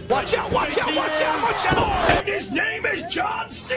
Watch out, watch out, watch out, watch out! And his name is John C.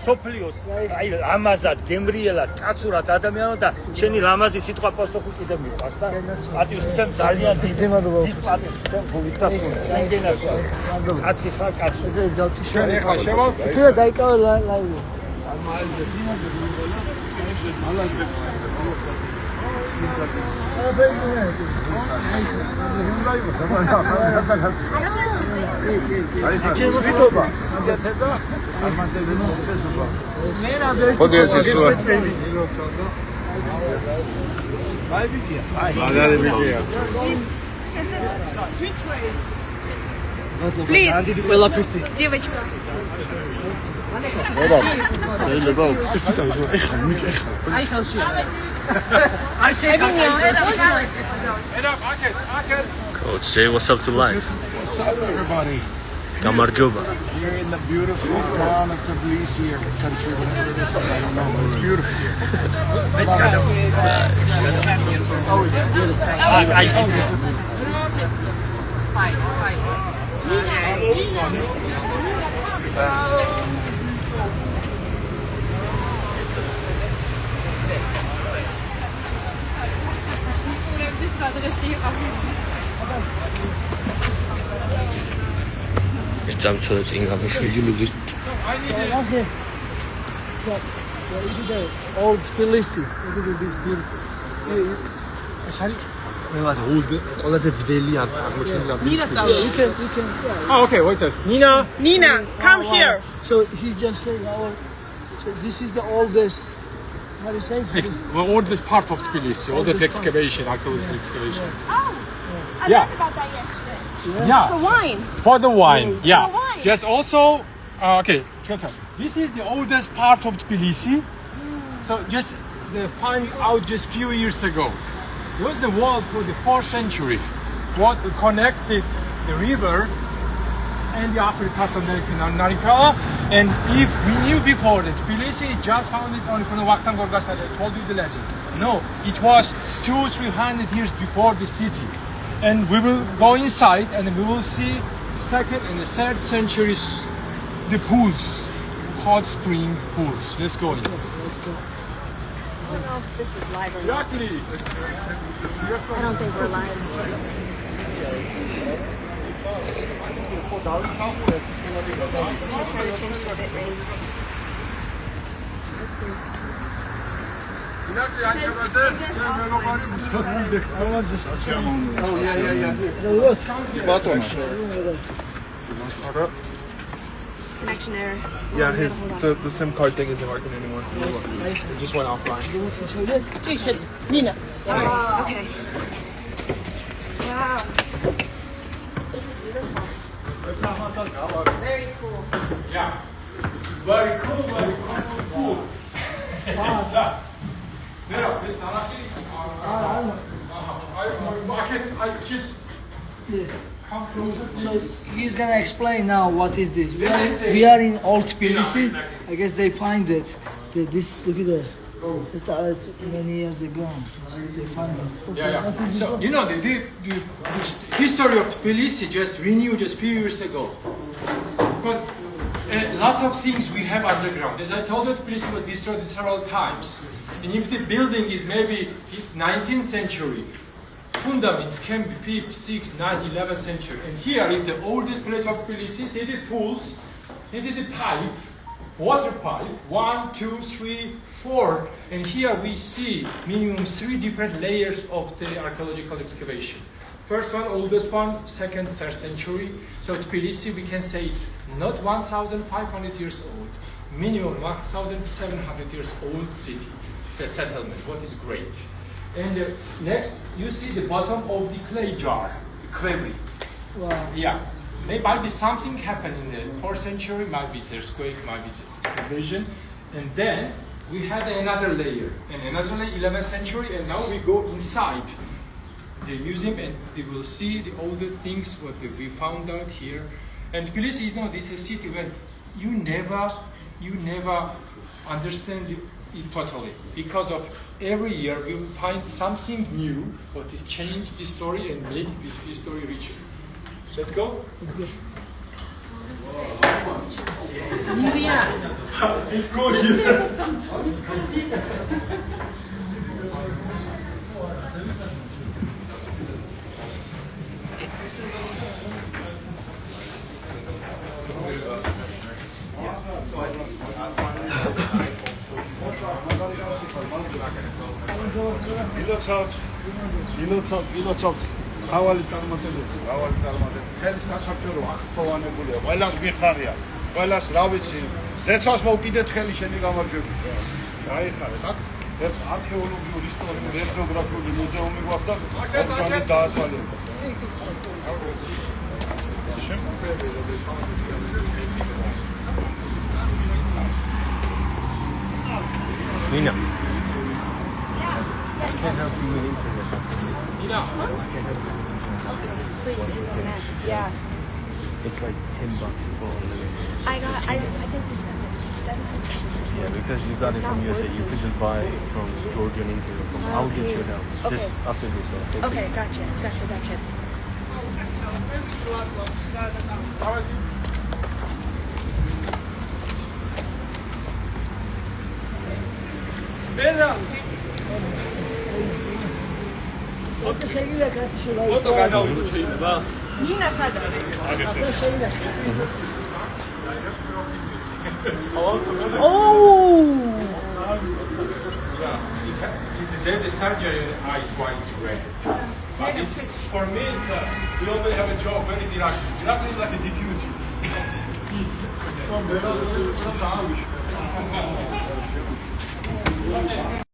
სოფლიოს აი ლამაზად, გემრიელად, კაცურად ადამიანო და შენი ლამაზი სიტყვა პასუხი კიდე მიყვას და პატივისცემ ძალიან დიდი პატივისცემ გულითასურა. შენგენას კაცი ხარ, კაცი. ეს გავთიშე. ხა შევალ. თუ დაიკავე ლაივი. Please, девочка. Coach, say what's up to life. What's up, everybody? Gamarjoba. We're in the beautiful town of Tbilisi, or country, whatever it is. I don't know, but it's beautiful. It's time to let's English. Old Tbilisi. Look at this beautiful. Oh, okay, wait a second. Nina, come here. So he just said, so this is the oldest, how do you say? Oldest part of Tbilisi, oldest excavation, archaeological excavation. Oh, I Yeah. learned about that yesterday. Yeah. The wine. For the wine, yeah. For the wine. Just also, okay, this is the oldest part of Tbilisi. So just find out just few years ago. There was the wall for the 4th century. What connected the river and the Africa American Narikala. And if we knew before that Tbilisi just founded on Vakhtang Gorgas, I told you the legend. No, it was 200-300 years before the city. and we will go inside and we will see 2nd and the 3rd centuries the pools, hot spring pools. Let's go in. I don't know if this is live or not. Exactly. I don't think we're live. I'm trying to change the bit rate. Connection error. Yeah, the SIM card thing isn't working anymore. It just went offline. Okay. Wow. Very cool. Yeah. Very cool, very cool. I just come closer. So he's gonna explain now what is this. We are in Old Tbilisi. I guess they find it. This look at it's many years ago. They find it. Okay, Yeah. what is So it? you know the history of Tbilisi just renewed just few years ago. Because a lot of things we have underground. As I told you, Tbilisi was destroyed several times. And if the building is maybe 19th century, fundaments can be 5th, 6th, 9th, 11th century. And here is the oldest place of Tbilisi. They did tools, they did the pipe, water pipe, 1, 2, 3, 4. And here we see minimum 3 different layers of the archaeological excavation. First one, oldest one, 2nd, 3rd century. So Tbilisi, we can say it's not 1,500 years old, minimum 1,700 years old city, settlement, what is great. And next, you see the bottom of the clay jar, the quarry. Wow. Yeah, might be something happened in the 4th century, might be earthquake, might be just invasion. And then we had another layer, and another layer, 11th century, and now we go inside the museum and we will see the older things what we found out here. And Tbilisi, it's a city where you never understand it totally, because of every year we will find something new what is change the story and make this history richer. Let's go. It's cool here. ილოცავთ მრავალი წარმატებები, მთელი საქართველო აღფრთოვანებულია, ყველას მიხარია, ყველას რა ვიცი, ზეცას მოვკიდეთ ხელი შენი გამარჯვებით. გაიხარეთ, აქ არქეოლოგიური, ისტორიული, ეთნოგრაფიული მუზეუმი გვაქვს და ორგანო დაათვალიერეთ. Nina. Please, it's a mess. Yeah. It's like $10 for a little. I think we spent like 700. Yeah, because you got it from USA. You could just buy it from Georgian Interior. I'll get you help. Just after this. Okay, gotcha. Nina sada. Then the surgery eyes why it's red. But it's, for me, we always have a joke. Where is Iraq? Iraq is like a deputy.